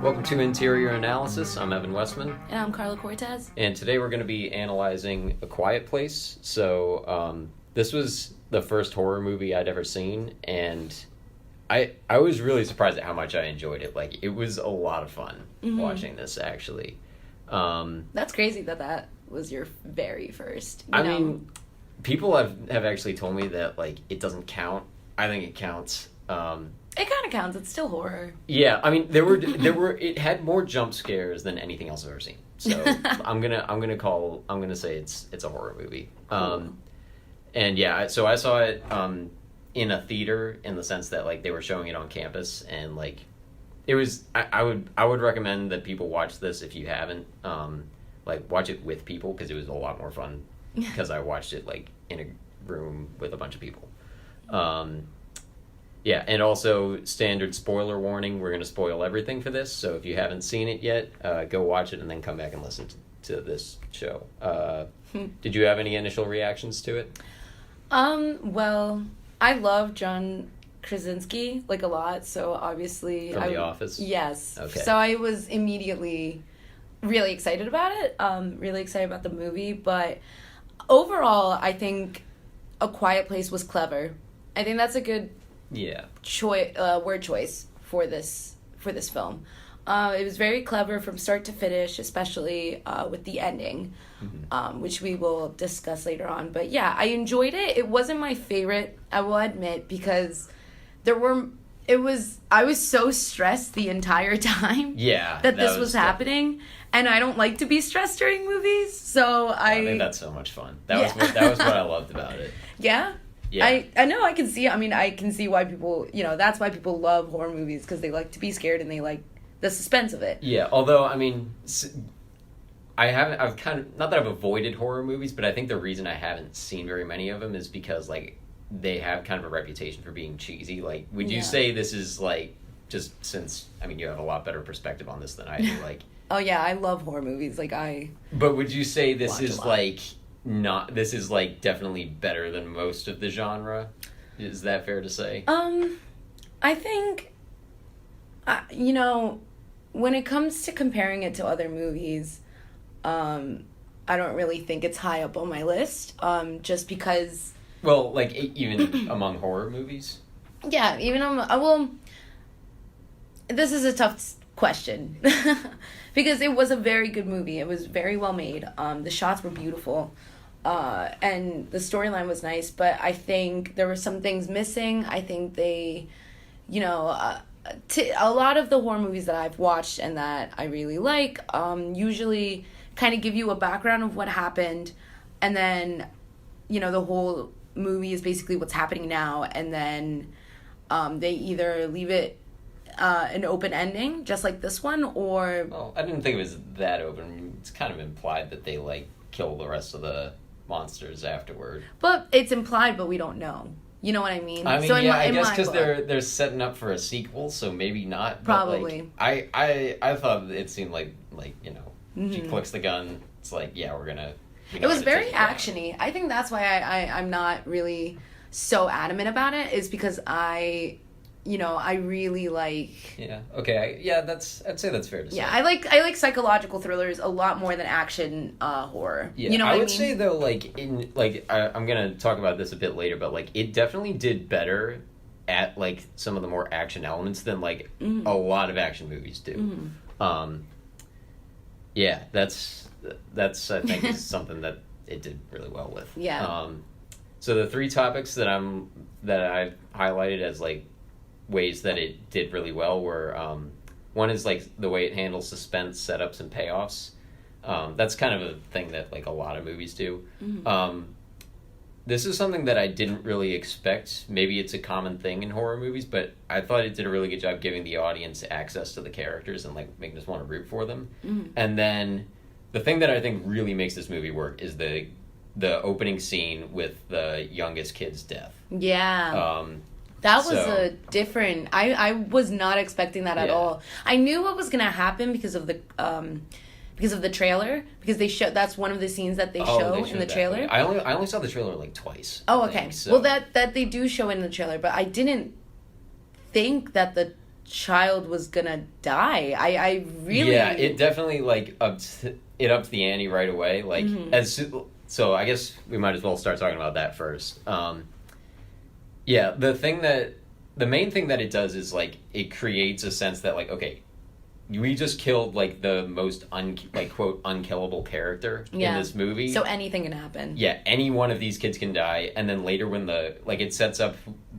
Welcome to Interior Analysis. I'm Evan Westman. And I'm Carla Cortez. And today we're going to be analyzing A Quiet Place. So this was the first horror movie I'd ever seen, and I was really surprised at how much I enjoyed it. Like, it was a lot of fun watching this, actually. That's crazy that was your very first. I mean, people have actually told me that, like, it doesn't count. I think it counts. It kind of counts. It's still horror. Yeah, I mean, it had more jump scares than anything else I've ever seen. So I'm gonna say it's a horror movie. Cool. And yeah, so I saw it in a theater, in the sense that, like, they were showing it on campus, and, like, it was. I would recommend that people watch this if you haven't. Like, watch it with people, because it was a lot more fun. Because I watched it, like, in a room with a bunch of people. Yeah, and also, standard spoiler warning, we're going to spoil everything for this, so if you haven't seen it yet, go watch it and then come back and listen to this show. Did you have any initial reactions to it? Well, I love John Krasinski, like, a lot, so obviously... From The Office? Yes. Okay. So I was immediately really excited about it, really excited about the movie, but overall, I think A Quiet Place was clever. I think that's a good... word choice for this film. It was very clever from start to finish, especially with the ending, which we will discuss later on. But yeah, I enjoyed it. It wasn't my favorite, I will admit, because I was so stressed the entire time. Yeah, that this was happening, and I don't like to be stressed during movies. So I think that's so much fun. That was what I loved about it. Yeah. Yeah. I know, I can see why people, that's why people love horror movies, because they like to be scared and they like the suspense of it. Yeah, although, I mean, I've kind of, not that I've avoided horror movies, but I think the reason I haven't seen very many of them is because, like, they have kind of a reputation for being cheesy. Like, would you say this is, like, just since, I mean, you have a lot better perspective on this than I do, like... Oh, yeah, I love horror movies, But would you say this is, like... This is, like, definitely better than most of the genre? Is that fair to say? I think, when it comes to comparing it to other movies, I don't really think it's high up on my list, just because... Well, like, even among horror movies? Yeah, even this is a tough question, because it was a very good movie. It was very well made. The shots were beautiful. And the storyline was nice, but I think there were some things missing. I think they, a lot of the horror movies that I've watched and that I really like, usually kind of give you a background of what happened, and then, the whole movie is basically what's happening now, and then they either leave it an open ending, just like this one, or... Well, I didn't think it was that open. It's kind of implied that they, like, kill the rest of the monsters afterward. But it's implied, but we don't know. You know what I mean? I mean, so I guess because they're setting up for a sequel, so maybe not. Probably. But, like, I thought it seemed like she clicks the gun. It's like, yeah, we're gonna. It was very actiony. I think that's why I'm not really so adamant about it. Is because I really like... Yeah, okay. I'd say that's fair to say. Yeah, I like psychological thrillers a lot more than action horror. Yeah, you know what I mean? would say, though, like, I'm going to talk about this a bit later, but, like, it definitely did better at, like, some of the more action elements than, like, a lot of action movies do. Yeah, that's I think, is something that it did really well with. Yeah. So the three topics that I've highlighted as, like, ways that it did really well were, one is, like, the way it handles suspense, setups, and payoffs. That's kind of a thing that, like, a lot of movies do. This is something that I didn't really expect. Maybe it's a common thing in horror movies, but I thought it did a really good job giving the audience access to the characters and, like, making us want to root for them. And then the thing that I think really makes this movie work is the opening scene with the youngest kid's death. Yeah. That was a different... I was not expecting that at all. I knew what was going to happen because of the trailer, because they show that's one of the scenes that they show in the trailer. I only saw the trailer like twice. Oh, okay. So. Well, that they do show in the trailer, but I didn't think that child was gonna die. I really... Yeah, it definitely, like, ups the ante right away. Like, so I guess we might as well start talking about that first. Yeah, the main thing that it does is, like, it creates a sense that, like, okay, we just killed, like, the most, quote, unkillable character in this movie. So anything can happen. Yeah, any one of these kids can die, and then later when it sets up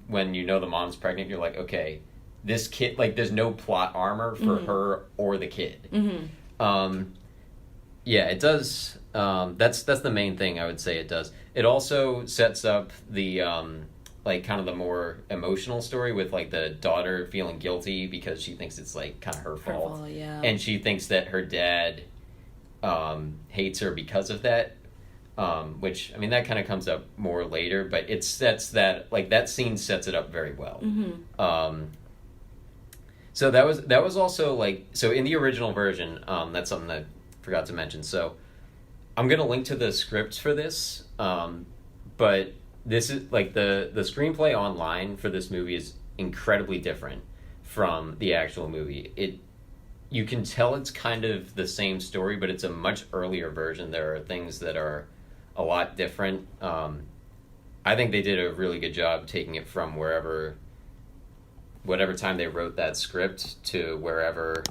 when you know the mom's pregnant, you're like, okay, this kid, like, there's no plot armor for her or the kid. Yeah, it does, that's the main thing I would say it does. It also sets up the, like, kind of the more emotional story with, like, the daughter feeling guilty because she thinks it's, like, kind of her fault. Yeah. And she thinks that her dad hates her because of that, which, I mean, that kind of comes up more later, but it sets that, like, that scene sets it up very well. So that was also, like, so in the original version, that's something that I forgot to mention. So I'm going to link to the scripts for this, but this is, like, the screenplay online for this movie is incredibly different from the actual movie. You can tell it's kind of the same story, but it's a much earlier version. There are things that are a lot different. I think they did a really good job taking it from whatever time they wrote that script to wherever,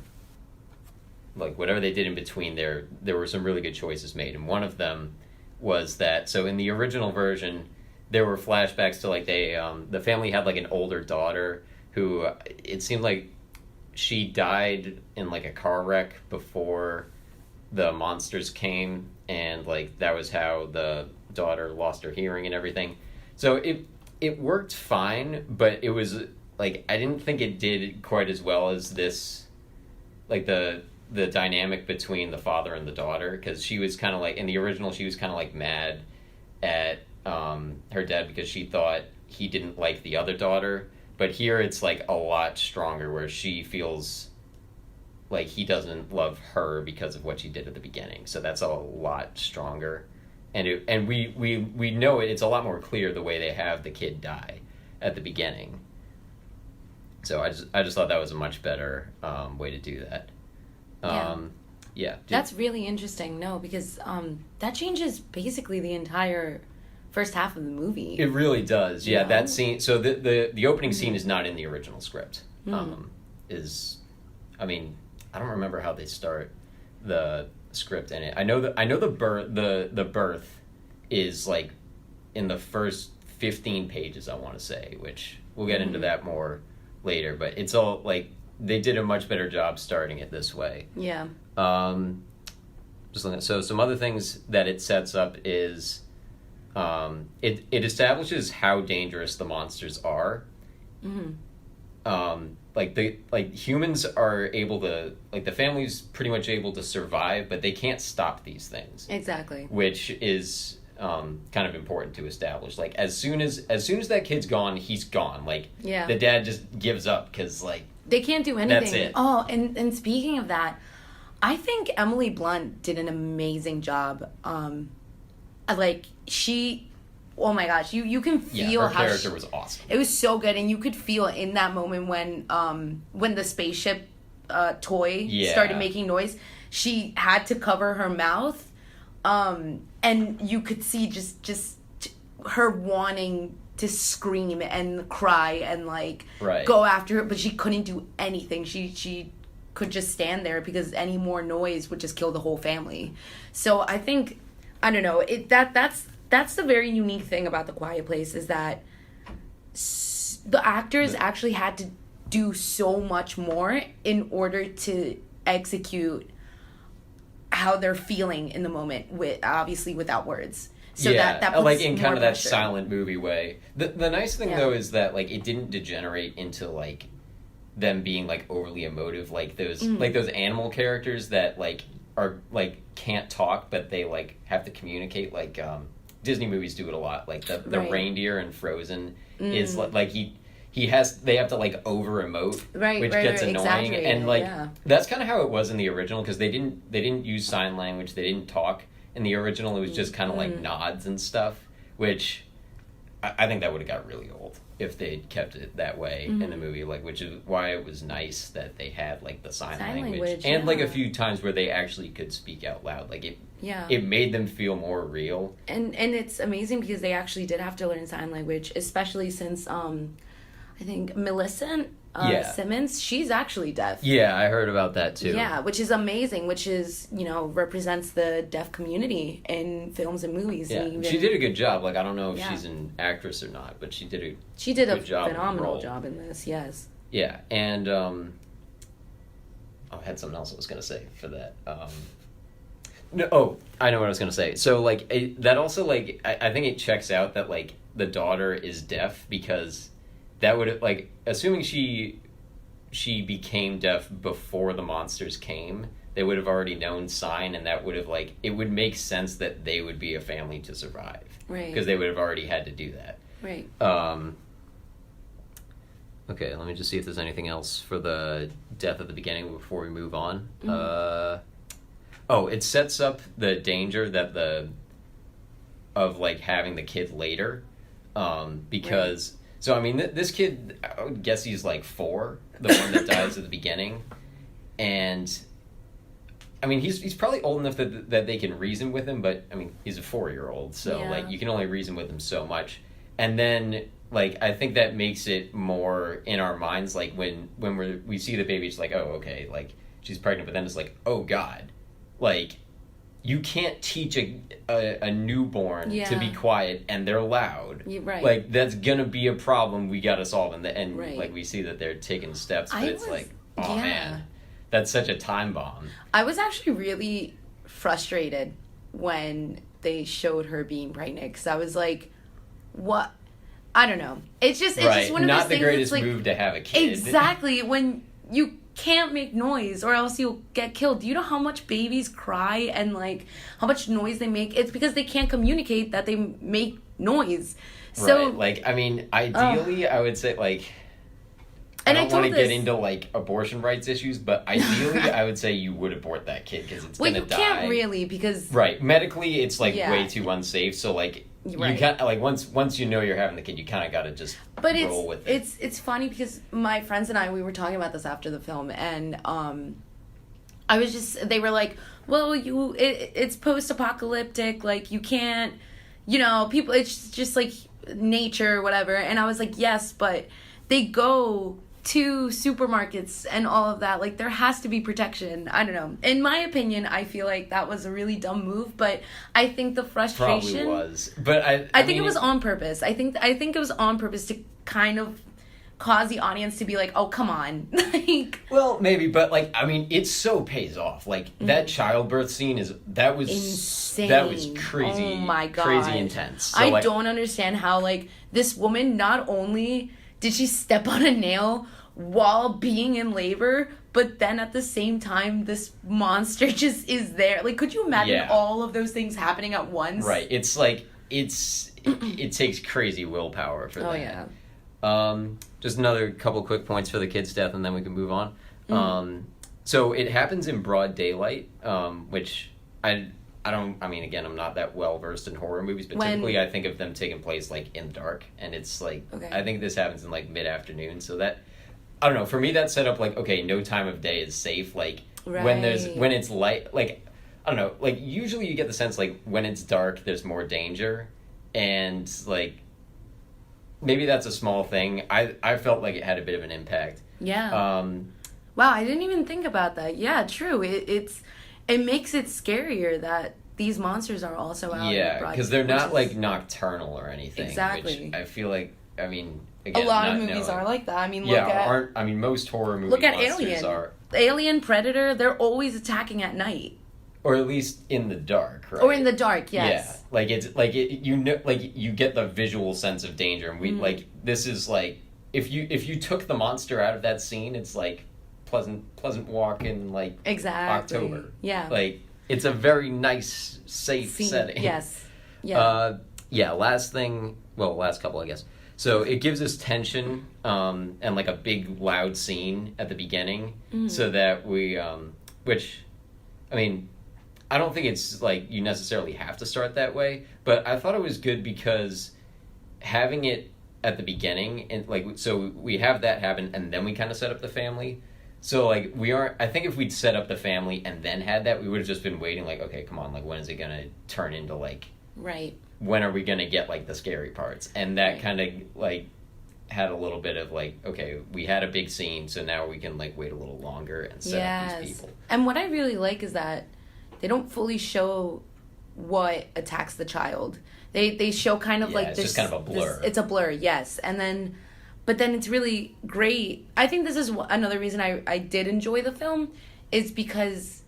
like, whatever they did in between there were some really good choices made. And one of them was that, so in the original version, there were flashbacks to, like, the family had, like, an older daughter who, it seemed like she died in, like, a car wreck before the monsters came, and, like, that was how the daughter lost her hearing and everything. So it worked fine, but it was, like, I didn't think it did quite as well as this, like, the dynamic between the father and the daughter, because she was kind of, like, in the original, she was kind of, like, mad at her dad because she thought he didn't like the other daughter, but here it's, like, a lot stronger where she feels like he doesn't love her because of what she did at the beginning. So that's a lot stronger, and we know it's a lot more clear the way they have the kid die at the beginning. So I just thought that was a much better way to do that. Yeah. That's really interesting. No, because that changes basically the entire first half of the movie. It really does. Yeah, that scene. So the opening scene is not in the original script. I mean, I don't remember how they start the script in it. I know the birth is, like, in the first 15 pages, I want to say, which we'll get into that more later, but it's all, like, they did a much better job starting it this way. Yeah. So some other things that it sets up is it establishes how dangerous the monsters are. Like humans are able to, like, the family's pretty much able to survive, but they can't stop these things. Exactly. Which is kind of important to establish. Like, as soon as that kid's gone, he's gone. Like, the dad just gives up because, like, they can't do anything. That's it. Oh, and speaking of that, I think Emily Blunt did an amazing job. Like, she, oh my gosh, you can feel her how character was awesome. It was so good, and you could feel in that moment when the spaceship toy started making noise, she had to cover her mouth, and you could see just her wanting to scream and cry and, like, go after it, but she couldn't do anything. She could just stand there because any more noise would just kill the whole family. So I think, I don't know, that's the very unique thing about The Quiet Place, is that the actors actually had to do so much more in order to execute how they're feeling in the moment, with obviously without words. So that puts like, in kind of that pressure. silent movie way. The nice thing though is that, like, it didn't degenerate into, like, them being, like, overly emotive, like those like those animal characters that, like, are, like, can't talk but they, like, have to communicate. Like, Disney movies do it a lot. Like the reindeer in Frozen is like they have to, like, over emote, which gets annoying. And, like, that's kind of how it was in the original, because they didn't use sign language, they didn't talk. In the original, it was just kind of like nods and stuff, which I think that would have got really old if they'd kept it that way in the movie, like, which is why it was nice that they had, like, the sign language and like a few times where they actually could speak out loud, like it made them feel more real. And it's amazing because they actually did have to learn sign language, especially since I think Millicent Simmons, she's actually deaf. Yeah, I heard about that too. Yeah, which is amazing, which is, represents the deaf community in films and movies. Yeah, and even, she did a good job. Like, I don't know if she's an actress or not, but she did a phenomenal job in this, yes. Yeah, and I had something else I was going to say for that. I know what I was going to say. So, like, that also, like, I think it checks out that, like, the daughter is deaf because that would, like, assuming she became deaf before the monsters came, they would have already known sign, and that would have, like, it would make sense that they would be a family to survive. Right. Because they would have already had to do that. Right. Okay, let me just see if there's anything else for the death at the beginning before we move on. It sets up the danger that of, like, having the kid later, because... Right. So, I mean, this kid, I would guess he's, like, 4, the one that dies at the beginning. And, I mean, he's probably old enough that they can reason with him, but, I mean, he's a 4-year-old, so, like, you can only reason with him so much. And then, like, I think that makes it more in our minds, like, when we see the baby, it's like, oh, okay, like, she's pregnant, but then it's like, oh, God. Like, you can't teach a newborn to be quiet, and they're loud. Right. Like, that's gonna be a problem we gotta solve. And like, we see that they're taking steps, but it's like, oh, man, that's such a time bomb. I was actually really frustrated when they showed her being pregnant, because I was like, what? I don't know. It's just one of those things. Not the greatest move to have a kid. Exactly. When you can't make noise or else you'll get killed. Do you know how much babies cry and, like, how much noise they make? It's because they can't communicate that they make noise. So, right. Like, I mean, ideally, I would say, like, I don't want to get into, like, abortion rights issues, but ideally, I would say you would abort that kid because it's going to die. Well, you can't really because... Right. Medically, it's, like, way too unsafe, so, like... Right. You can't, like, once you know you're having the kid, you kind of got to just roll with it. It's funny because my friends and I, we were talking about this after the film, and I was just, they were like, well, it's post-apocalyptic, like, you can't, people, it's just, like, nature or whatever, and I was like, yes, but they go to supermarkets and all of that, like, there has to be protection. I don't know. In my opinion, I feel like that was a really dumb move, but I think the frustration probably was. But I think it was on purpose. I think it was on purpose to kind of cause the audience to be like, "Oh, come on." Like, well, maybe, but, like, I mean, it so pays off. Like, that childbirth scene was insane. That was crazy. Oh my God. Crazy intense. So, I don't understand how, like, this woman, not only did she step on a nail while being in labor, but then at the same time, this monster just is there. Like, could you imagine all of those things happening at once? Right. It's like, it takes crazy willpower for that. Oh, yeah. Just another couple quick points for the kid's death, and then we can move on. So it happens in broad daylight, which I mean, again, I'm not that well versed in horror movies, but typically I think of them taking place, like, in the dark, and it's like, I think this happens in, like, mid-afternoon, so that, I don't know, for me that set up, like, okay, no time of day is safe, like, when it's light, like, I don't know, like, usually you get the sense, like, when it's dark, there's more danger, and, like, maybe that's a small thing. I felt like it had a bit of an impact. Yeah. Wow, I didn't even think about that. Yeah, true. It makes it scarier that these monsters are also out. Yeah, because they're not, like, nocturnal or anything. Exactly. Which I feel like, I mean, again, a lot of movies are like that. I mean, most horror movies. Look at monsters are. Alien, Predator, they're always attacking at night. Or at least in the dark, right? Or in the dark, yes. Yeah, like, it's like you get the visual sense of danger, and we like, this is like, if you took the monster out of that scene, it's like pleasant walk in, like, October. Yeah, like, it's a very nice, safe setting. Yes. Yeah. Last couple, I guess. So it gives us tension, and, like, a big loud scene at the beginning, so that we, which, I mean, I don't think it's, like, you necessarily have to start that way, but I thought it was good because having it at the beginning, and like, so we have that happen, and then we kind of set up the family. So like we aren't. I think if we'd set up the family and then had that, we would have just been waiting. Like, okay, come on, like when is it gonna turn into like? Right. When are we gonna get like the scary parts? And that Right. kind of like had a little bit of like, okay, we had a big scene, so now we can like wait a little longer and set up these people. And what I really like is that they don't fully show what attacks the child. They show kind of like it's this. just kind of a blur. It's a blur, yes, and then. But then it's really great. I think this is another reason I did enjoy the film, is because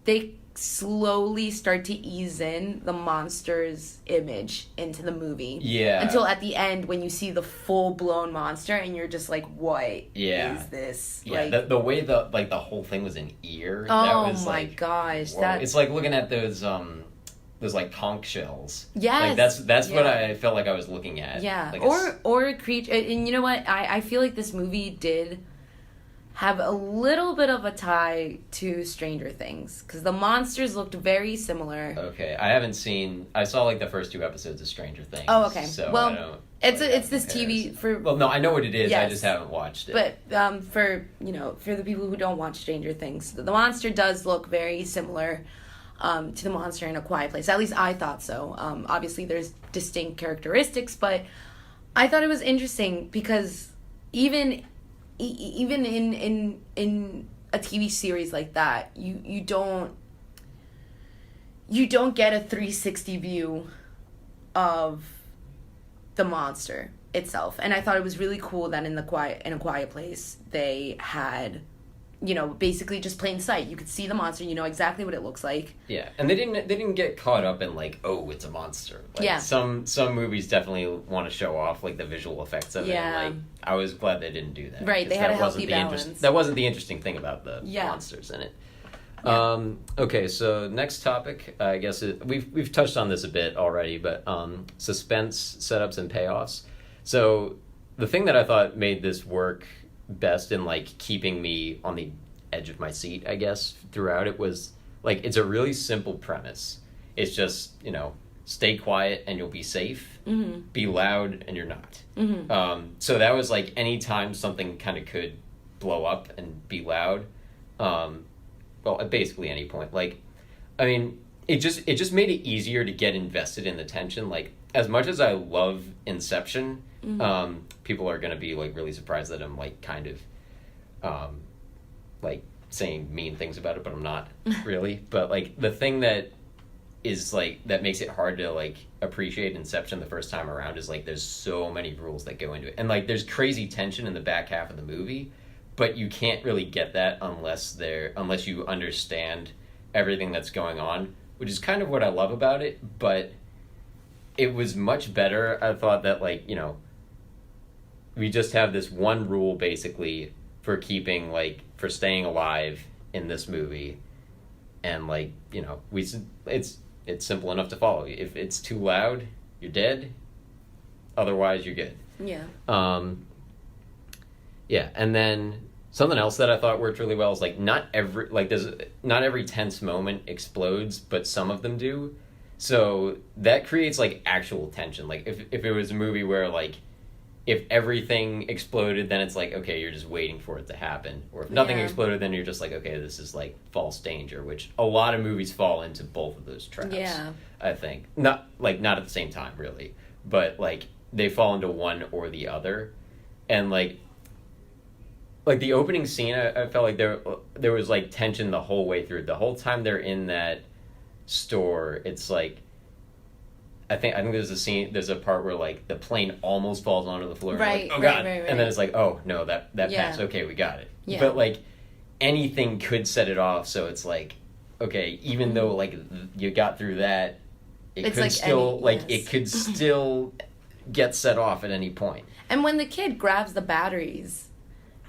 they slowly start to ease in the monster's image into the movie. Yeah. Until at the end when you see the full-blown monster and you're just like, what is this? Yeah, like, the way the whole thing was an ear. Oh that was my like, gosh. whoa. It's like looking at those like conch shells. Yes. Like that's what I felt like I was looking at. Yeah. Like or a creature. And you know what? I feel like this movie did have a little bit of a tie to Stranger Things, because the monsters looked very similar. Okay, I saw like the first 2 episodes of Stranger Things. Oh, okay. So well, I don't it's this TV for. Well, no, I know what it is. Yes. I just haven't watched it. But for the people who don't watch Stranger Things, the monster does look very similar to the monster in A Quiet Place. At least I thought so. Obviously, there's distinct characteristics, but I thought it was interesting because even in a TV series like that, you don't get a 360 view of the monster itself. And I thought it was really cool that in A Quiet Place they had, basically just plain sight. You could see the monster, you know exactly what it looks like. Yeah, and they didn't get caught up in like, oh, it's a monster. Like, yeah. Some movies definitely want to show off like the visual effects of it. And, like, I was glad they didn't do that. Right, they had a healthy balance. That wasn't the interesting thing about the monsters in it. Yeah. Okay, so next topic, I guess we've touched on this a bit already, but suspense, setups, and payoffs. So the thing that I thought made this work best in like keeping me on the edge of my seat, I guess, throughout it was like, it's a really simple premise. It's just, stay quiet and you'll be safe. Mm-hmm. Be loud and you're not. Mm-hmm. So that was like anytime something kind of could blow up and be loud. Well, at basically any point. Like, I mean, it just made it easier to get invested in the tension. Like, as much as I love Inception, mm-hmm. People are going to be like really surprised that I'm like kind of like saying mean things about it, but I'm not really. But like the thing that is like that makes it hard to like appreciate Inception the first time around is like there's so many rules that go into it, and like there's crazy tension in the back half of the movie, but you can't really get that unless you understand everything that's going on, which is kind of what I love about it. But it was much better. I thought that like, we just have this one rule basically for staying alive in this movie, and like, it's simple enough to follow. If it's too loud, you're dead. Otherwise, you're good. Yeah. Yeah, and then something else that I thought worked really well is like not every tense moment explodes, but some of them do. So that creates like actual tension. Like if it was a movie where like if everything exploded, then it's like, okay, you're just waiting for it to happen. Or if nothing exploded, then you're just like, okay, this is like false danger, which a lot of movies fall into both of those traps. Yeah. I think. Not at the same time, really. But like they fall into one or the other. And like the opening scene, I felt like there was like tension the whole way through. The whole time they're in that store, it's like I think there's a part where like the plane almost falls onto the floor. Right. Like, oh God. Right. And then it's like, oh no, that passed. Okay, we got it. Yeah. But like anything could set it off, so it's like, okay, even though like you got through that, it could still get set off at any point. And when the kid grabs the batteries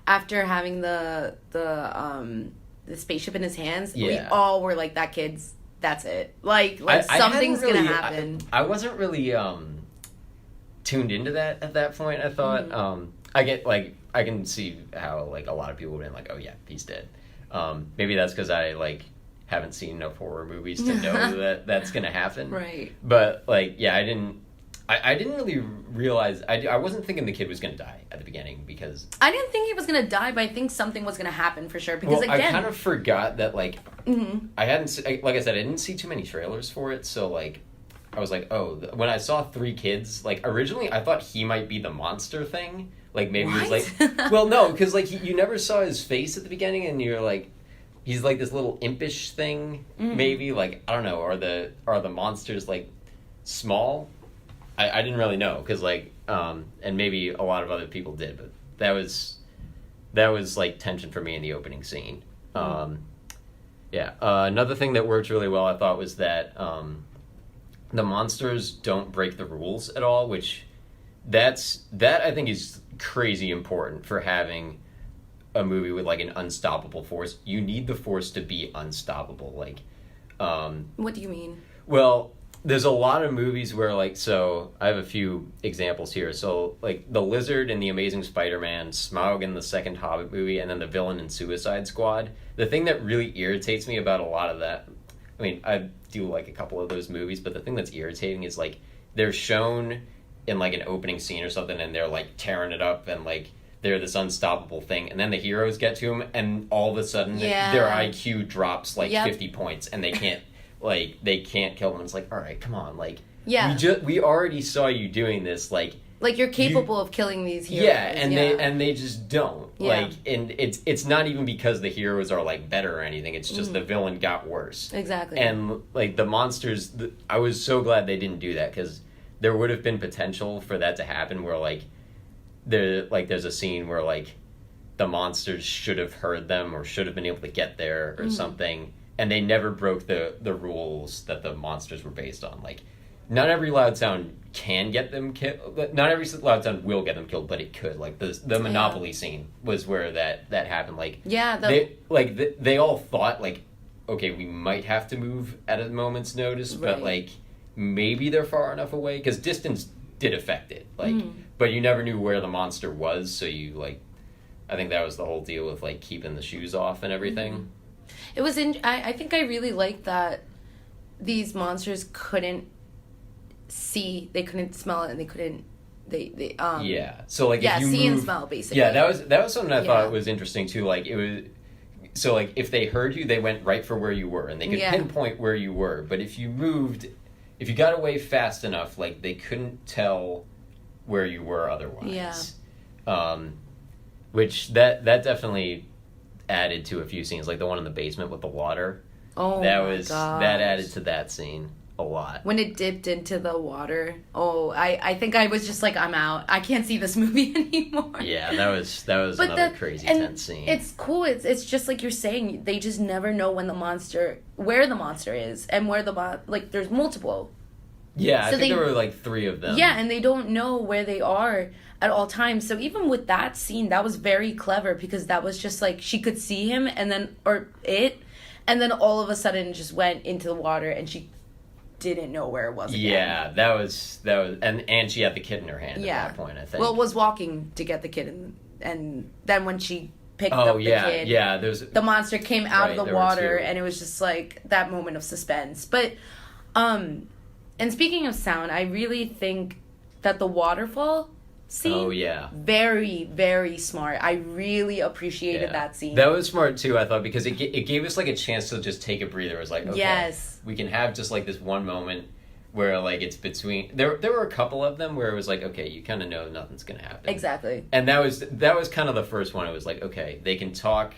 after having the spaceship in his hands, we all were like, that's it. Like something's gonna happen. I wasn't really tuned into that at that point. I thought I can see how like a lot of people would have been like, oh yeah, he's dead. Maybe that's because I like haven't seen enough horror movies to know that that's gonna happen. Right. But like, yeah, I didn't really realize, I wasn't thinking the kid was going to die at the beginning because... I didn't think he was going to die, but I think something was going to happen for sure. Because I kind of forgot that, like, Mm-hmm. I hadn't, like I said, I didn't see too many trailers for it, so, like, I was like, oh, when I saw 3 kids, like, originally I thought he might be the monster thing. Like, maybe What? he was like... Well, no, because, like, you never saw his face at the beginning, and you're like... He's like this little impish thing, maybe. Like, I don't know, are the monsters, like, small? I didn't really know, because, like, and maybe a lot of other people did, but that was, like, tension for me in the opening scene. Yeah. Another thing that worked really well, I thought, was that the monsters don't break the rules at all, which that I think is crazy important for having a movie with, like, an unstoppable force. You need the force to be unstoppable. Like, What do you mean? well, there's a lot of movies where, like, so I have a few examples here. So, like, the Lizard in The Amazing Spider-Man, Smaug in the second Hobbit movie, and then the villain in Suicide Squad. The thing that really irritates me about a lot of that, I mean, I do like a couple of those movies, but the thing that's irritating is, like, they're shown in, like, an opening scene or something, and they're, like, tearing it up, and, like, they're this unstoppable thing, and then the heroes get to them, and all of a sudden their IQ drops, like, 50 points, and they can't... Like, they can't kill them. It's like, all right, come on. Like, we already saw you doing this. Like you're capable of killing these heroes. Yeah, and they just don't. Yeah. Like, and it's not even because the heroes are, like, better or anything. It's just the villain got worse. Exactly. And, like, the monsters, I was so glad they didn't do that, because there would have been potential for that to happen where, like, there's a scene where, like, the monsters should have heard them or should have been able to get there or something. And they never broke the rules that the monsters were based on. Like, not every loud sound can get them killed. Not every loud sound will get them killed, but it could. Like, the Monopoly scene was where that happened. Like, they all thought, like, okay, we might have to move at a moment's notice, but, like, maybe they're far enough away. Because distance did affect it. Like, but you never knew where the monster was, so you, like... I think that was the whole deal with, like, keeping the shoes off and everything. It was I think I really liked that these monsters couldn't see, they couldn't smell it, and they couldn't so, like, if you see move, and smell, basically. Yeah, that was something I thought was interesting too. Like, it was, so, like, if they heard you, they went right for where you were, and they could pinpoint where you were. But if you got away fast enough, like, they couldn't tell where you were otherwise. Which that definitely added to a few scenes, like the one in the basement with the water. Oh, that added to that scene a lot. When it dipped into the water, I think I was just like, I'm out. I can't see this movie anymore. Yeah, that was another crazy tense scene. It's cool. It's just like you're saying, they just never know where the monster is, and where there's multiple. Yeah, so I think there were like 3 of them. Yeah, and they don't know where they are at all times. So even with that scene, that was very clever, because that was just like, she could see him and then all of a sudden it just went into the water, and she didn't know where it was again. Yeah, that was and she had the kid in her hand at that point, I think. Well, was walking to get the kid, and then when she picked up the kid, the monster came out of the water, and it was just like that moment of suspense. But and speaking of sound, I really think that the waterfall scene, very, very smart. I really appreciated that scene. That was smart too, I thought, because it gave us, like, a chance to just take a breather. It was like, okay, we can have just, like, this one moment where, like, it's between... There were a couple of them where it was like, okay, you kind of know nothing's going to happen. Exactly. And that was kind of the first one. It was like, okay, they can talk,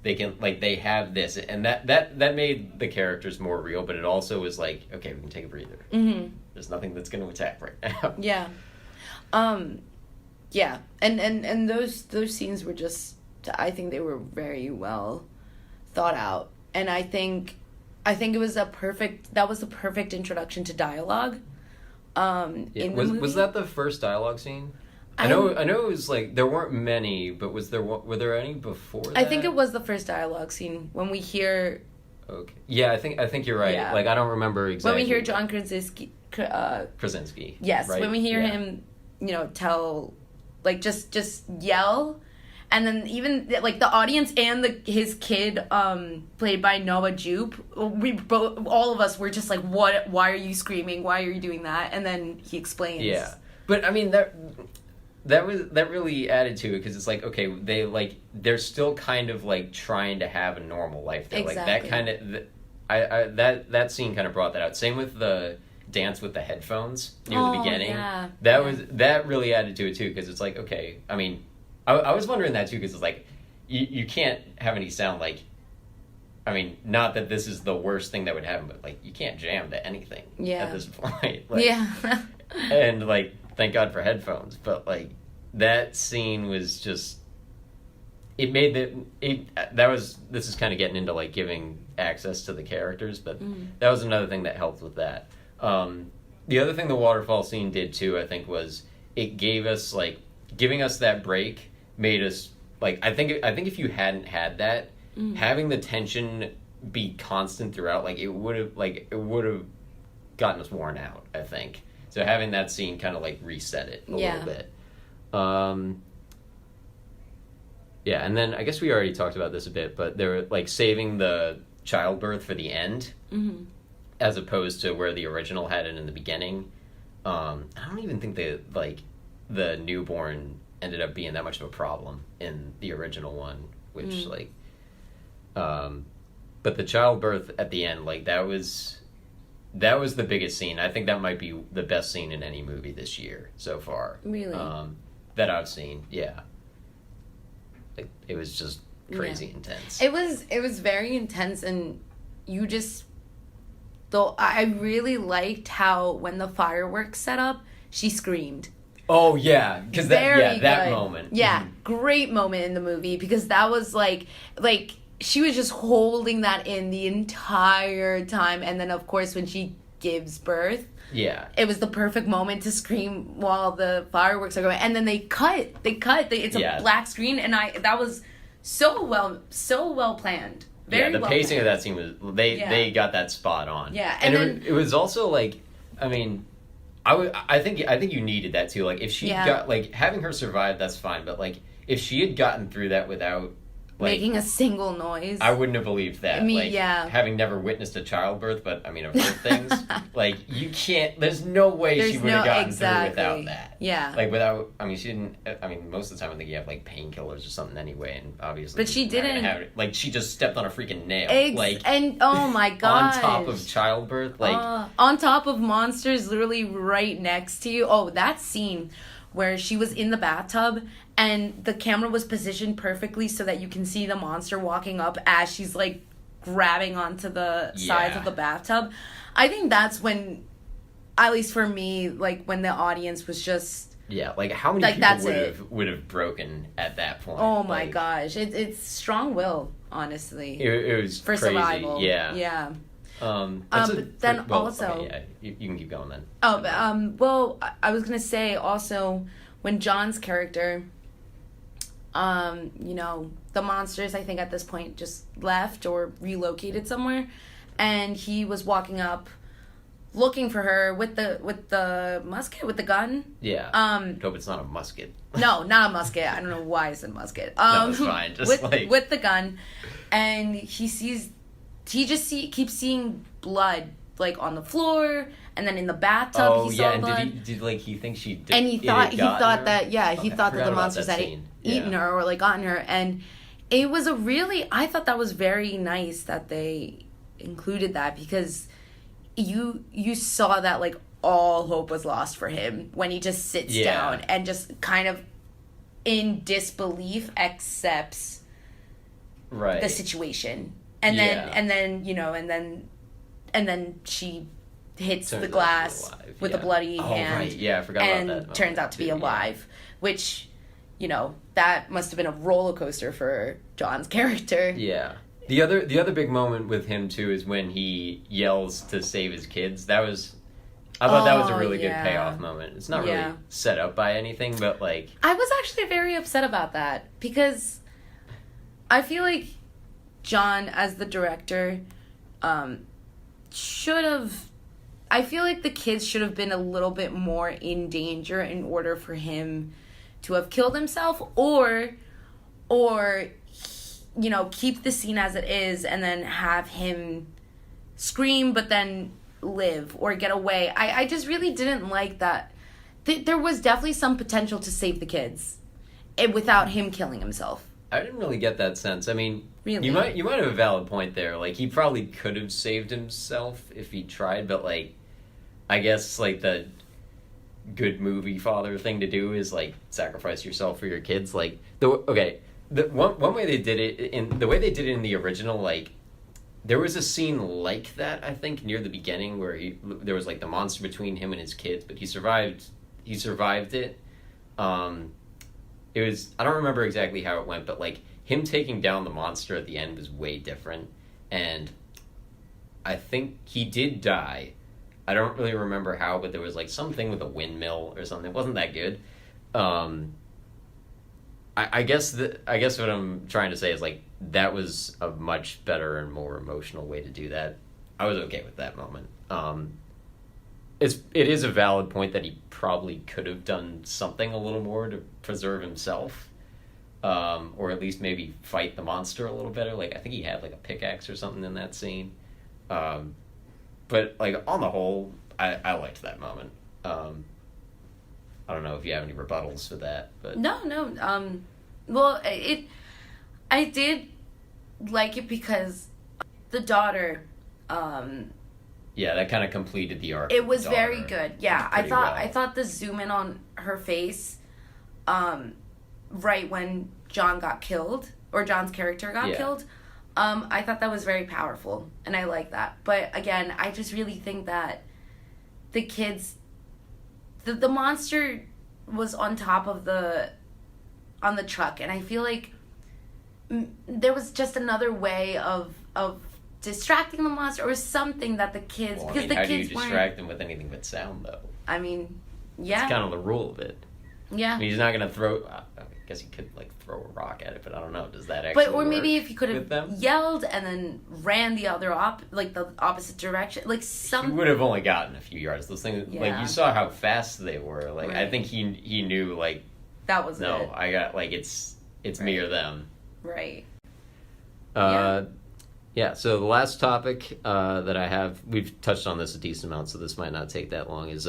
they can, like, they have this, and that made the characters more real, but it also was like, okay, we can take a breather. Mm-hmm. There's nothing that's going to attack right now. Yeah. Yeah, and those scenes were just, I think they were very well thought out, and I think it was the perfect introduction to dialogue. In the movie. Was that the first dialogue scene? I know it was like there weren't many, but were there any before that? I think it was the first dialogue scene when we hear. Okay. Yeah, I think you're right. Yeah. Like, I don't remember exactly. When we hear John Krasinski. Krasinski. Yes, right? when we hear him, tell, like, just yell, And then even like the audience and his kid, played by Noah Jupe, all of us were just like, "What? Why are you screaming? Why are you doing that?" And then he explains. Yeah, but I mean that really added to it, because it's like, okay, they're still kind of like trying to have a normal life. They're Exactly. like that kind of that scene kind of brought that out. Same with the dance with the headphones near the beginning. Yeah. That really added to it too, because it's like, okay, I mean, I was wondering that too, because it's like you can't have any sound, like, I mean, not that this is the worst thing that would happen, but like you can't jam to anything at this point. Like, yeah. and like, thank God for headphones, but like that scene was just, it made this is kind of getting into like giving access to the characters, but that was another thing that helped with that. The other thing the waterfall scene did too, I think, was it gave us like, giving us that break made us like, I think if you hadn't had that, having the tension be constant throughout, like it would have gotten us worn out, I think. So having that scene kind of like reset it a little bit. Yeah, and then I guess we already talked about this a bit, but they're like saving the childbirth for the end, as opposed to where the original had it in the beginning. I don't even think the newborn ended up being that much of a problem in the original one, which but the childbirth at the end, like that was the biggest scene. I think that might be the best scene in any movie this year so far. Really? That I've seen, yeah. Like, it was just crazy intense. It was very intense, and you just, though I really liked how when the fireworks set up, she screamed. Oh yeah, because that good. moment. Yeah, great moment in the movie, because that was like she was just holding that in the entire time, and then of course when she gives birth, yeah, it was the perfect moment to scream while the fireworks are going, and then they cut. It's a black screen, and that was so well planned. Very the pacing of that scene was they got that spot on. Yeah, and then it was also like, I mean, I think you needed that too. Like if she got, like, having her survive, that's fine, but like if she had gotten through that without like making a single noise, I wouldn't have believed that. I mean, having never witnessed a childbirth, but I mean, I've heard things. Like, you can't. There's no way she would have gotten through without that. Yeah. Like without. I mean, she didn't. I mean, most of the time I think you have like painkillers or something anyway, and obviously. But she didn't. Like, she just stepped on a freaking nail. And oh my god. On top of childbirth, like on top of monsters, literally right next to you. Oh, that scene where she was in the bathtub and the camera was positioned perfectly so that you can see the monster walking up as she's like grabbing onto the sides of the bathtub. I think that's when, at least for me, like when the audience was just like how many people would have broken at that point? Oh my gosh, it's strong will, honestly. It was for crazy. Survival. Yeah. But then also, okay, you can keep going then. Well, I was gonna say also, when John's character, the monsters, I think at this point just left or relocated somewhere, and he was walking up, looking for her with the musket, with the gun. Yeah. Hope it's not a musket. No, not a musket. I don't know why I said musket. No, it's fine. Just with the gun, and he keeps seeing blood, like on the floor, and then in the bathtub he saw blood. And did he think she did? And he thought that the monsters had eaten her or like gotten her, and it was I thought that was very nice that they included that, because you saw that like all hope was lost for him when he just sits down and just kind of in disbelief accepts the situation. And then she hits the glass with a bloody hand. Right. Yeah, I forgot about that. And turns out to be alive, which, that must have been a roller coaster for John's character. Yeah. The other big moment with him too is when he yells to save his kids. I thought that was a really good payoff moment. It's not really set up by anything, but like, I was actually very upset about that, because I feel like John, as the director, should have... I feel like the kids should have been a little bit more in danger in order for him to have killed himself, or or, you know, keep the scene as it is and then have him scream but then live or get away. I just really didn't like that. There was definitely some potential to save the kids without him killing himself. I didn't really get that sense. I mean, Really? you might have a valid point there. Like, he probably could have saved himself if he tried, but, like, I guess, like, the good movie father thing to do is, like, sacrifice yourself for your kids. Like, the one way they did it, the way they did it in the original, like, there was a scene like that, I think, near the beginning where there was, like, the monster between him and his kids, but he survived it. It was, I don't remember exactly how it went, but, like, him taking down the monster at the end was way different, and I think he did die. I don't really remember how, but there was, like, something with a windmill or something. It wasn't that good. I guess what I'm trying to say is, like, that was a much better and more emotional way to do that. I was okay with that moment. It is a valid point that he probably could have done something a little more to preserve himself, or at least maybe fight the monster a little better. Like, I think he had, like, a pickaxe or something in that scene. But, like, on the whole, I liked that moment. I don't know if you have any rebuttals for that, but No. Well, I did like it because the daughter. Yeah, that kind of completed the arc. It was very good. Yeah, I thought the zoom in on her face, right when John's character got killed, I thought that was very powerful, and I like that. But again, I just really think that the kids, the monster was on top of on the truck, and I feel like there was just another way of distracting the monster or something that the kids, well, because the how kids do you distract them with anything but sound, though? I mean, yeah, it's kind of the rule of it. Yeah, I mean, he's not gonna throw. I guess he could, like, throw a rock at it, but I don't know. Does that actually? Or maybe if he could have have yelled and then ran the opposite direction, like some. He would have only gotten a few yards. Those things, like, you saw how fast they were. Like, right. I think he knew, like, that was no, it. I got, like, it's right. Me or them. Right. Yeah, so the last topic that I have, we've touched on this a decent amount, so this might not take that long, is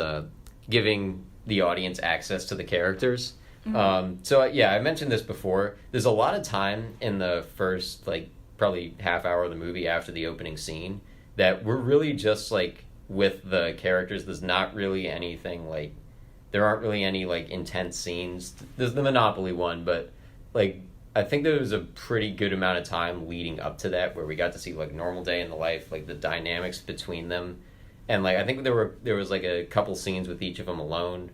giving the audience access to the characters. Mm-hmm. I mentioned this before. There's a lot of time in the first, like, probably half hour of the movie after the opening scene that we're really just, like, with the characters. There's not really anything, like, there aren't really any, like, intense scenes. There's the Monopoly one, but, like, I think there was a pretty good amount of time leading up to that where we got to see, like, normal day in the life, like, the dynamics between them. And, like, I think there was, like, a couple scenes with each of them alone.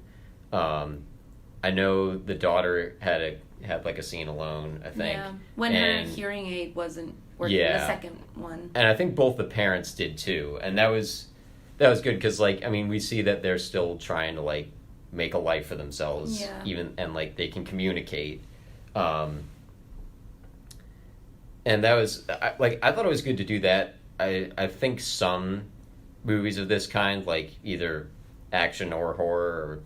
I know the daughter had like a scene alone, I think. Yeah, when her hearing aid wasn't working, the second one. And I think both the parents did too, and that was good because, like, I mean, we see that they're still trying to, like, make a life for themselves, even, and, like, they can communicate. And that was I thought it was good to do that. I think some movies of this kind, like either action or horror,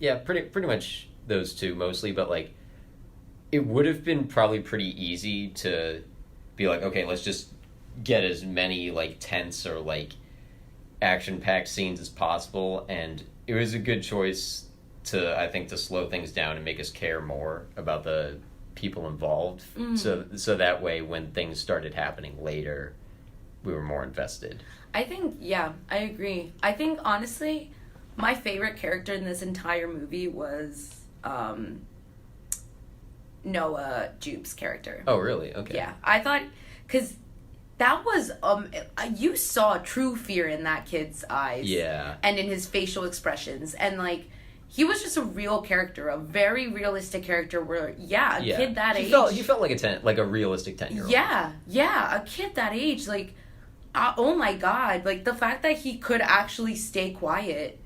or pretty much those two mostly, but, like, it would have been probably pretty easy to be like, okay, let's just get as many, like, tense or, like, action-packed scenes as possible, and it was a good choice to slow things down and make us care more about the people involved. Mm-hmm. So that way when things started happening later, we were more invested. I think, I agree. I think, honestly, my favorite character in this entire movie was Noah Jupe's character. Oh, really? Okay. Yeah, I thought, because that was, you saw true fear in that kid's eyes. Yeah. And in his facial expressions. And, like, he was just a real character, a very realistic character where, a kid that age. He felt like a realistic 10-year-old. Yeah, a kid that age, like, oh my God, like, the fact that he could actually stay quiet.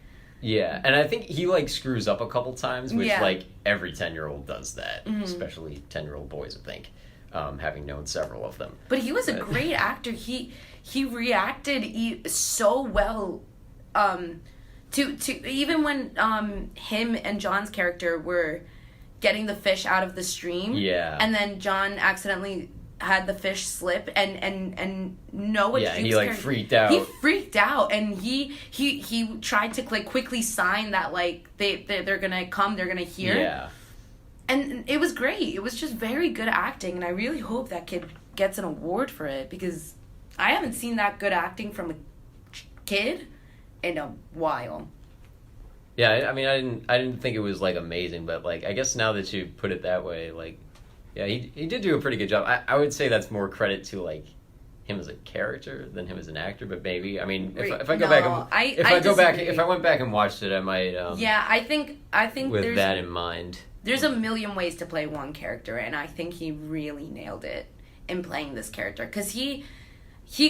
Yeah, and I think he, like, screws up a couple times, which, like, every 10-year-old does that, especially 10-year-old boys, I think, having known several of them. But he was a great actor. He reacted so well, to even when him and John's character were getting the fish out of the stream. Yeah. And then John accidentally had the fish slip and Noah Yeah, and he like freaked out. He freaked out, and he tried to like quickly sign that like they're gonna come, they're gonna hear. Yeah. And it was great. It was just very good acting, and I really hope that kid gets an award for it, because I haven't seen that good acting from a kid in a while. Yeah, I mean, I didn't think it was like amazing, but like I guess now that you put it that way, like, yeah, he did do a pretty good job. I would say that's more credit to like him as a character than him as an actor, but maybe, I mean, if I go back and if I went back and watched it, I might yeah, I think with that in mind. There's a million ways to play one character, and I think he really nailed it in playing this character, because he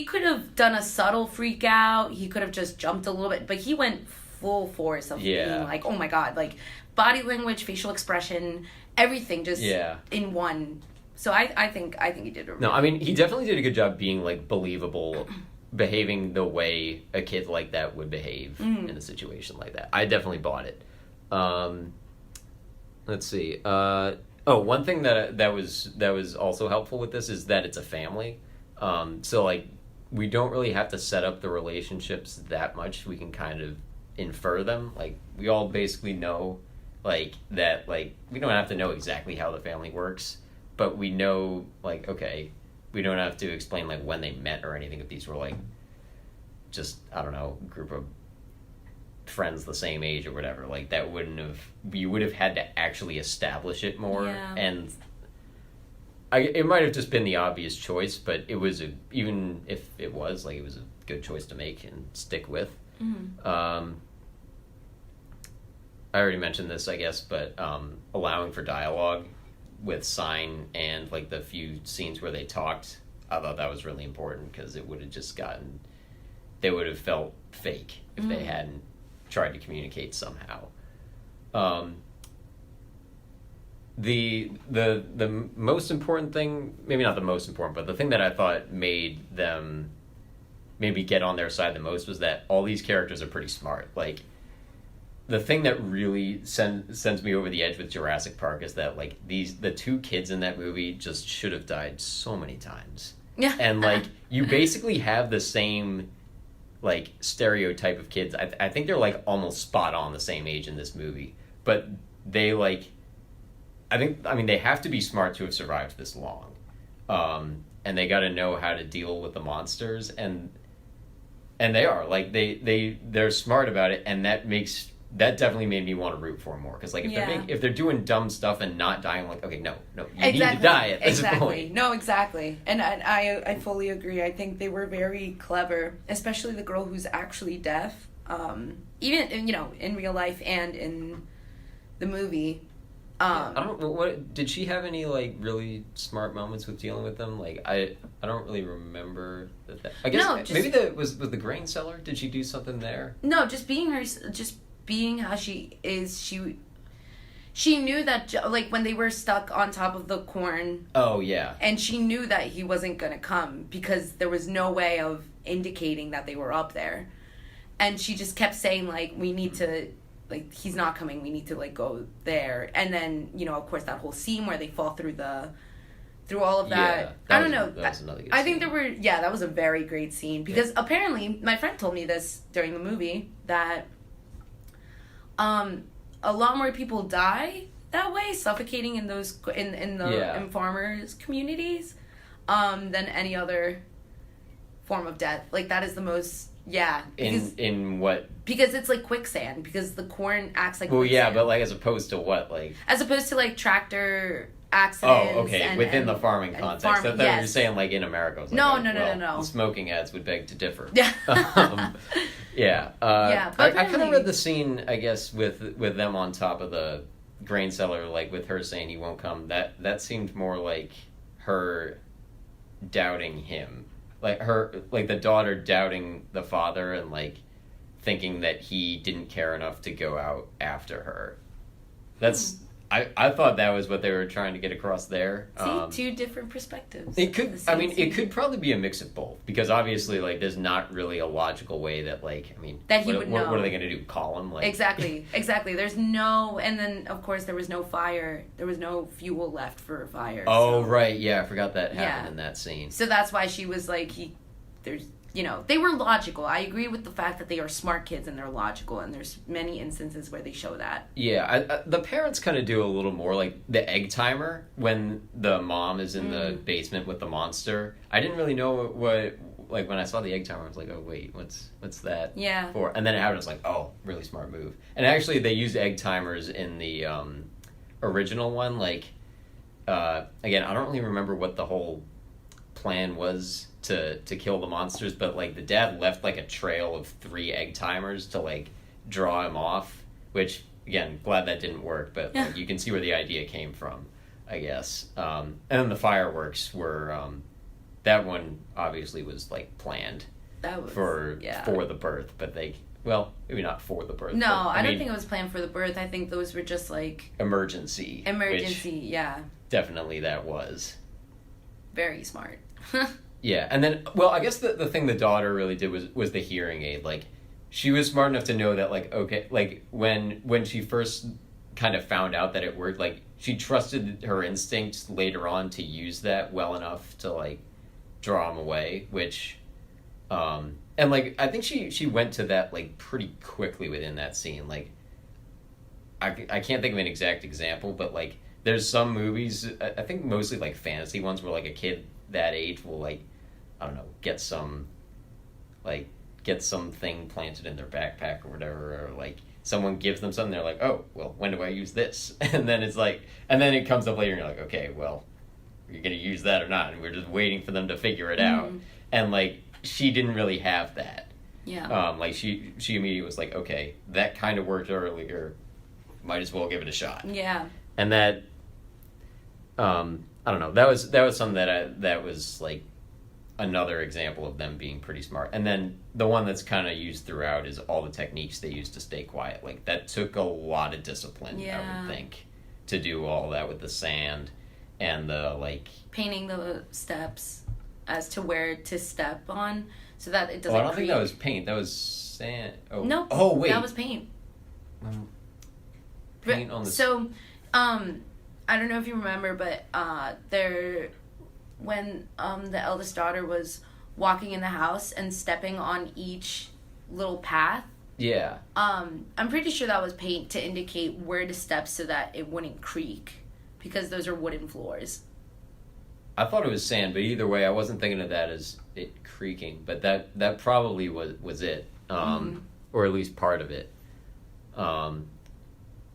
could have done a subtle freak out, he could have just jumped a little bit, but he went full force of being like, oh my god, like body language, facial expression, everything just in one. So I think he did No, I mean, he definitely did a good job being like believable, behaving the way a kid like that would behave in a situation like that. I definitely bought it. Let's see. One thing that was also helpful with this is that it's a family. So like we don't really have to set up the relationships that much. We can kind of infer them. Like we all basically know like that, like we don't have to know exactly how the family works, but we know like, okay, we don't have to explain like when they met or anything. If these were like just, I don't know, group of friends the same age or whatever, like that you would have had to actually establish it more. And it might have just been the obvious choice, but it was even if it was like, it was a good choice to make and stick with. I already mentioned this, I guess, but allowing for dialogue with sign and like the few scenes where they talked, I thought that was really important, because it would have just they would have felt fake if they hadn't tried to communicate somehow. The most important thing, maybe not the most important, but the thing that I thought made them maybe get on their side the most was that all these characters are pretty smart. Like, the thing that really sends me over the edge with Jurassic Park is that like the two kids in that movie just should have died so many times. Yeah. And like you basically have the same like stereotype of kids. I think they're like almost spot on the same age in this movie, but they like, I mean they have to be smart to have survived this long, and they got to know how to deal with the monsters, and they are like they're smart about it, and that definitely made me want to root for them more, because like if they're doing dumb stuff and not dying, like, okay, no, you need to die at this point. No, exactly. And I fully agree. I think they were very clever, especially the girl who's actually deaf. Even in real life and in the movie. I don't know, what did she have any like really smart moments with dealing with them? Like I don't really remember that. I guess maybe was the grain cellar. Did she do something there? No, just being how she is, she knew that, like, when they were stuck on top of the corn. Oh, yeah. And she knew that he wasn't going to come, because there was no way of indicating that they were up there. And she just kept saying, like, we need to, like, he's not coming, we need to, like, go there. And then, of course, that whole scene where they fall through all of that. Yeah, I don't know. That was another good I think scene. that was a very great scene. Because apparently, my friend told me this during the movie, that a lot more people die that way, suffocating in those in farmers' communities, than any other form of death. Like, that is the most in what? Because it's like quicksand, because the corn acts like quicksand. Yeah, but like as opposed to what, like as opposed to like tractor accidents. Oh, okay. Within the farming context. I thought you were saying like in America. Like, no. The smoking ads would beg to differ. Yeah. I kind of read the scene, I guess, with them on top of the grain cellar, like with her saying he won't come. That seemed more like her doubting him, like the daughter doubting the father and like thinking that he didn't care enough to go out after her. I thought that was what they were trying to get across there. See, two different perspectives. It could. I mean, it could probably be a mix of both because obviously, like, there's not really a logical way that, like, I mean, that he would know. What are they going to do? Call him? Like, exactly. There's no, and then of course there was no fire. There was no fuel left for a fire. Oh so. right, yeah, I forgot that happened in that scene. So that's why she was like, they were logical. I agree with the fact that they are smart kids and they're logical, and there's many instances where they show that. Yeah, the parents kind of do a little more, like the egg timer when the mom is in the basement with the monster. I didn't really know what like when I saw the egg timer, I was like, oh wait, what's that for? And then it happened, I was like, oh, really smart move. And actually, they used egg timers in the original one. Like, again, I don't really remember what the whole plan was to kill the monsters, but like the dad left like a trail of 3 egg timers to like draw him off, which again, glad that didn't work, but like, you can see where the idea came from, I guess. And then the fireworks were that one obviously was like planned for the birth, but maybe not for the birth. No, I don't think it was planned for the birth. I think those were just like emergency, yeah. Definitely that was very smart. Yeah, and then, well, I guess the thing the daughter really did was the hearing aid. Like, she was smart enough to know that, like, okay, like, when she first kind of found out that it worked, like, she trusted her instincts later on to use that well enough to, like, draw him away, which, and, like, I think she went to that, like, pretty quickly within that scene. Like, I can't think of an exact example, but, like, there's some movies, I think mostly, like, fantasy ones where, like, a kid that age will, like, I don't know, get something planted in their backpack or whatever, or like someone gives them something, they're like, oh, well, when do I use this? And then it's like, and then it comes up later and you're like, okay, well, you're gonna use that or not, and we're just waiting for them to figure it out. And like, she didn't really have that. Like she immediately was like, okay, that kind of worked earlier, might as well give it a shot. And that I don't know, that was something that was like another example of them being pretty smart. And then the one that's kind of used throughout is all the techniques they used to stay quiet. Like, that took a lot of discipline, I would think, to do all that with the sand and the, like, painting the steps as to where to step on so that it doesn't I don't think that was paint, that was sand. No. Oh wait, that was paint. Paint on the I don't know if you remember, but when the eldest daughter was walking in the house and stepping on each little path. Yeah. I'm pretty sure that was paint to indicate where to step so that it wouldn't creak, because those are wooden floors. I thought it was sand, but either way, I wasn't thinking of that as it creaking. But that probably was it, or at least part of it.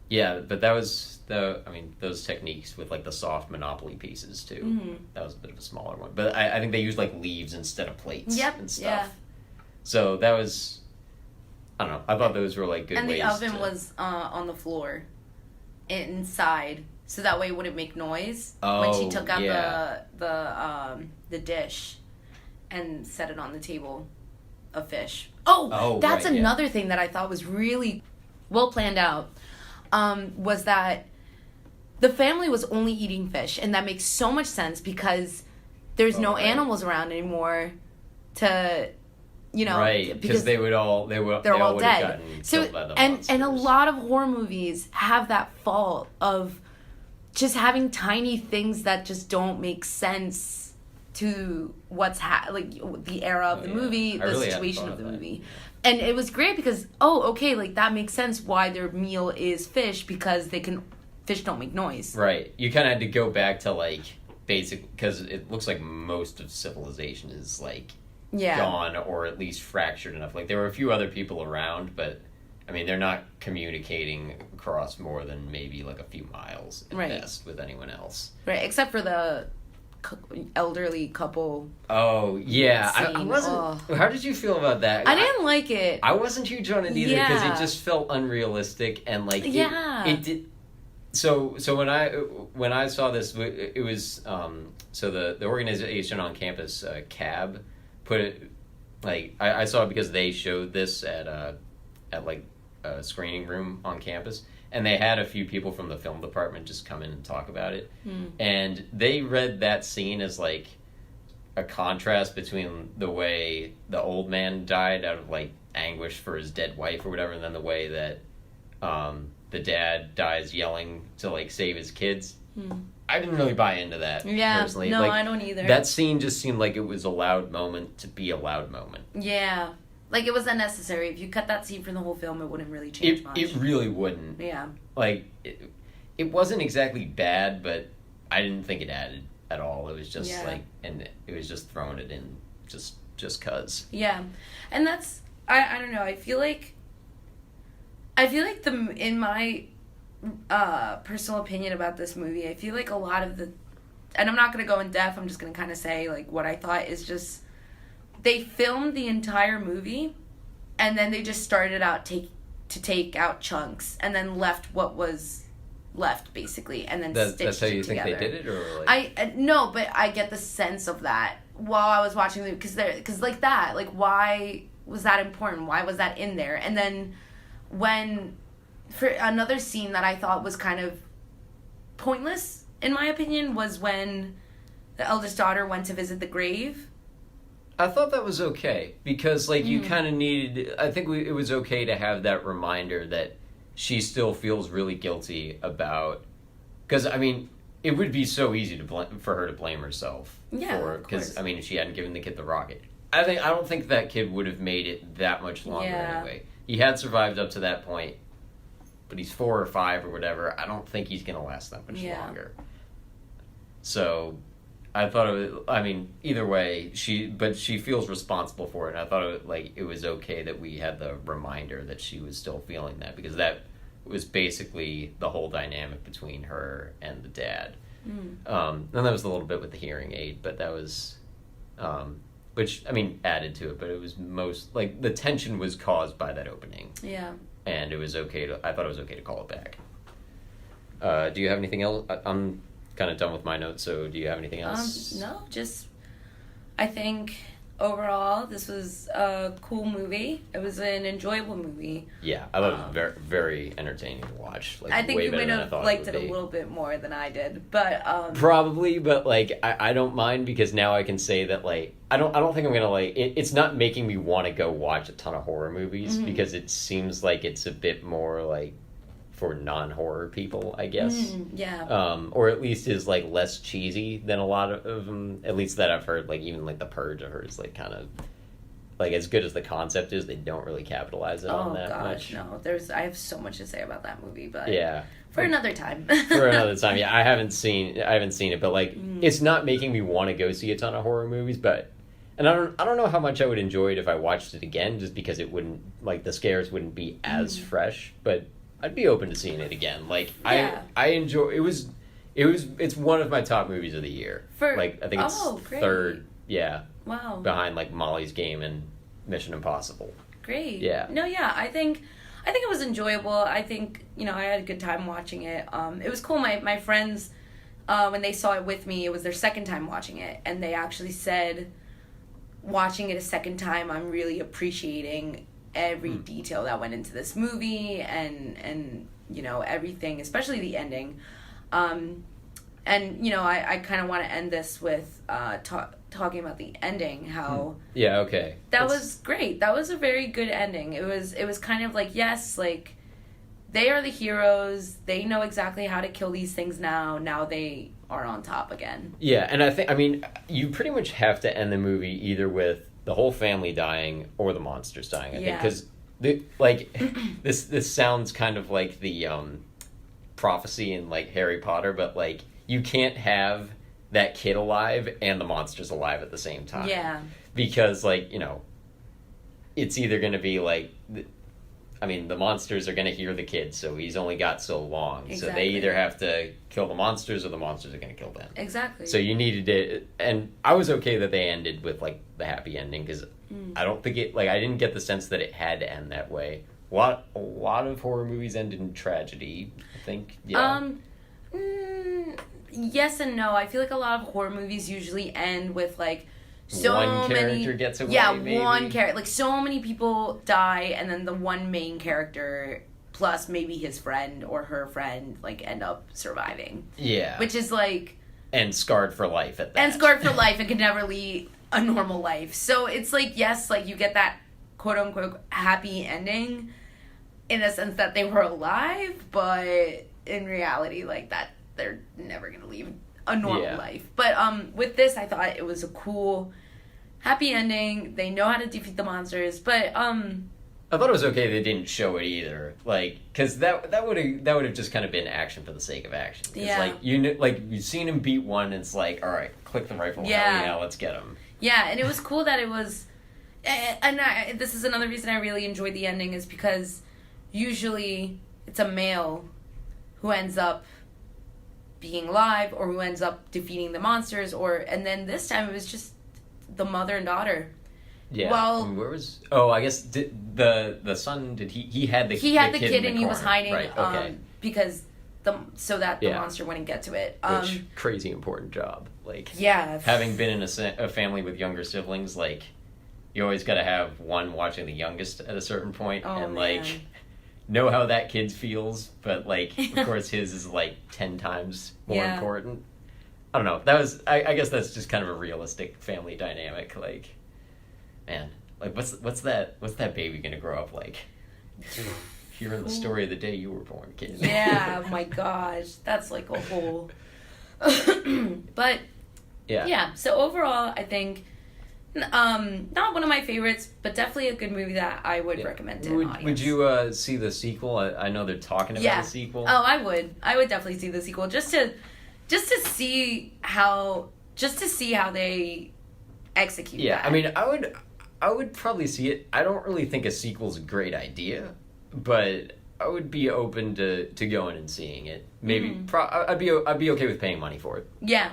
Yeah, but that was those techniques with like the soft Monopoly pieces too. That was a bit of a smaller one, but I think they used like leaves instead of plates and stuff. Yeah. So that was, I don't know. I thought those were like good ways. And the oven was on the floor, inside, so that way it wouldn't make noise when she took out the dish and set it on the table of fish. That's another thing that I thought was really well planned out. Was that the family was only eating fish, and that makes so much sense because there's no animals around anymore to, because they're all dead. So and a lot of horror movies have that fault of just having tiny things that just don't make sense to what's the era of the movie, the situation of the movie. And it was great because, like, that makes sense why their meal is fish, because fish don't make noise. Right. You kind of had to go back to, like, basic, because it looks like most of civilization is, like, gone or at least fractured enough. Like, there were a few other people around, but, I mean, they're not communicating across more than maybe, like, a few miles at best with anyone else. Right, except for the elderly couple. Oh yeah, I wasn't. How did you feel about that? I didn't like it. I wasn't huge on it either because it just felt unrealistic and like it did. So when I saw this, it was so the organization on campus, CAB, put it like I saw it because they showed this at like a screening room on campus, and they had a few people from the film department just come in and talk about it. And they read that scene as like a contrast between the way the old man died out of like anguish for his dead wife or whatever, and then the way that the dad dies yelling to like save his kids. I didn't really buy into that personally. No, like, I don't either. That scene just seemed like it was a loud moment to be a loud moment. Yeah. Like, it was unnecessary. If you cut that scene from the whole film, it wouldn't really change much. It really wouldn't. Yeah. Like, it wasn't exactly bad, but I didn't think it added at all. It was just like, and it was just throwing it in just cause. Yeah. And that's, I don't know, I feel like in my personal opinion about this movie, I feel like a lot of the, and I'm not going to go in depth, I'm just going to kind of say, like, what I thought is just, they filmed the entire movie, and then they just started out to take out chunks, and then left what was left, basically, and then stitched it together. That's how you think they did it, or like... No, but I get the sense of that while I was watching the movie, because like that, like, why was that important? Why was that in there? And then when, for another scene that I thought was kind of pointless, in my opinion, was when the eldest daughter went to visit the grave. I thought that was okay, because, like, you kind of needed... I think it was okay to have that reminder that she still feels really guilty about... Because, I mean, it would be so easy for her to blame herself. Yeah, of course. Because, I mean, if she hadn't given the kid the rocket. I don't think that kid would have made it that much longer anyway. He had survived up to that point, but he's 4 or 5 or whatever. I don't think he's going to last that much longer. So... I thought it was, I mean, either way, she feels responsible for it, and I thought it was okay that we had the reminder that she was still feeling that, because that was basically the whole dynamic between her and the dad. And that was a little bit with the hearing aid, but that was, which, I mean, added to it, but it was the tension was caused by that opening. Yeah. And it was okay I thought it was okay to call it back. Do you have anything else? I'm kind of done with my notes, so do you have anything else? No, just I think overall this was a cool movie. It was an enjoyable movie. Yeah, I thought it was very, very entertaining to watch. Like, I think way you better might than I have thought liked it it would a be. little bit more than I did, but probably, but like I don't mind, because now I can say that like I don't think I'm gonna like it, it's not making me want to go watch a ton of horror movies, because it seems like it's a bit more like for non-horror people, I guess. Or at least is like less cheesy than a lot of them, at least that I've heard. Like even like The Purge, I've heard is like kind of like, as good as the concept is, they don't really capitalize it on that much. No, I have so much to say about that movie, but for another time. For another time, yeah. I haven't seen it, but like it's not making me want to go see a ton of horror movies, but. And I don't know how much I would enjoy it if I watched it again, just because it wouldn't, like, the scares wouldn't be as fresh, but I'd be open to seeing it again. Like, I enjoy it's one of my top movies of the year. I think it's third, behind like Molly's Game and Mission Impossible. Great. Yeah. No, yeah, I think it was enjoyable. I think, I had a good time watching it. It was cool. My friends, when they saw it with me, it was their second time watching it, and they actually said, watching it a second time, I'm really appreciating every detail that went into this movie and everything, especially the ending. And I kind of want to end this with talking about the ending, how that was great. That was a very good ending. It was kind of like, yes, like they are the heroes, they know exactly how to kill these things now they are on top again. Yeah, and I mean, you pretty much have to end the movie either with the whole family dying or the monsters dying, I think, because this sounds kind of like the prophecy in like Harry Potter, but like you can't have that kid alive and the monsters alive at the same time. Yeah. Because like, it's either going to be like, the monsters are going to hear the kid, so he's only got so long. Exactly. So they either have to kill the monsters or the monsters are going to kill them. Exactly. So you needed it, and I was okay that they ended with like the happy ending, because I don't think I didn't get the sense that it had to end that way. A lot of horror movies ended in tragedy, I think. Yeah. Yes and no. I feel like a lot of horror movies usually end with like one character gets away. Yeah, maybe. One character. Like so many people die, and then the one main character plus maybe his friend or her friend like end up surviving. Yeah. Which is like and scarred for life at that. And scarred for life and can never lead a normal life. So it's like, yes, like you get that quote unquote happy ending in the sense that they were alive, but in reality, like that they're never gonna leave a normal life. But with this, I thought it was a cool, happy ending. They know how to defeat the monsters, but I thought it was okay they didn't show it either, like, because that would have just kind of been action for the sake of action. Yeah. Like you've seen him beat one, and it's like, all right, click the rifle, now let's get him. Yeah, and it was cool that it was, and this is another reason I really enjoyed the ending is because usually it's a male who ends up being alive or who ends up defeating the monsters, and then this time it was just the mother and daughter. Yeah. Well, where was? Oh, I guess the son he had the kid and he was hiding. Right. Okay. Because so that the monster wouldn't get to it. Which crazy important job. Like yeah. Having been in a family with younger siblings, like you always got to have one watching the youngest at a certain point, and like know how that kid feels, but like of course his is like 10 times more important. I don't know. That was I guess that's just kind of a realistic family dynamic. Like, man, like what's that baby gonna grow up like? Hearing the story of the day you were born, kid. Yeah, my gosh, that's like a whole. But yeah. So overall, I think not one of my favorites, but definitely a good movie that I would recommend to an audience. Would you see the sequel? I know they're talking about a sequel. Oh, I would. I would definitely see the sequel just to see how they execute. Yeah, that. I mean, I would probably see it. I don't really think a sequel's a great idea, but I would be open to going and seeing it. Maybe I'd be okay with paying money for it. Yeah,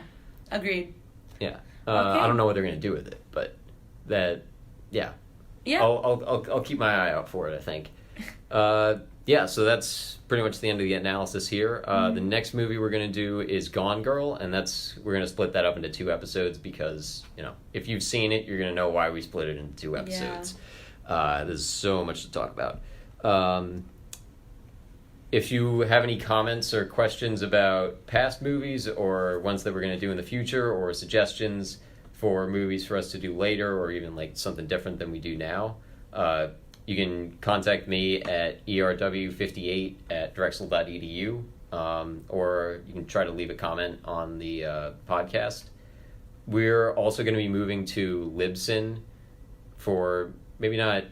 agreed. Yeah, I don't know what they're gonna do with it, but yeah. I'll keep my eye out for it. I think. Yeah, so that's pretty much the end of the analysis here. The next movie we're going to do is Gone Girl, and we're going to split that up into 2 episodes because, if you've seen it, you're going to know why we split it into 2 episodes. There's so much to talk about. If you have any comments or questions about past movies or ones that we're going to do in the future or suggestions for movies for us to do later or even like something different than we do now, you can contact me at erw58@drexel.edu, or you can try to leave a comment on the podcast. We're also going to be moving to Libsyn for maybe not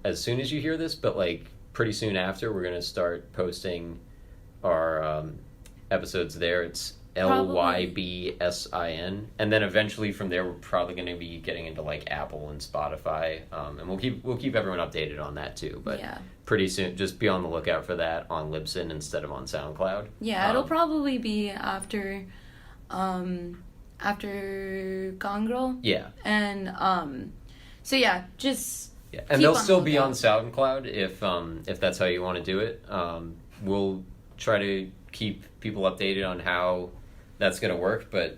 as soon as you hear this, but like pretty soon after. We're going to start posting our episodes there. It's LYBSIN, and then eventually from there we're probably going to be getting into like Apple and Spotify, and we'll keep everyone updated on that too. But pretty soon, just be on the lookout for that on Libsyn instead of on SoundCloud. Yeah, it'll probably be after Gone Girl. Yeah, and so yeah, just and they'll still be on SoundCloud if that's how you want to do it. We'll try to keep people updated on how that's going to work, but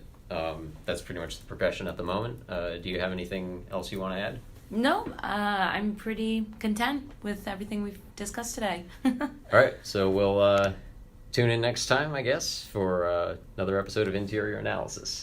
that's pretty much the progression at the moment. Do you have anything else you want to add? No, I'm pretty content with everything we've discussed today. All right, so we'll tune in next time, I guess, for another episode of Interior Analysis.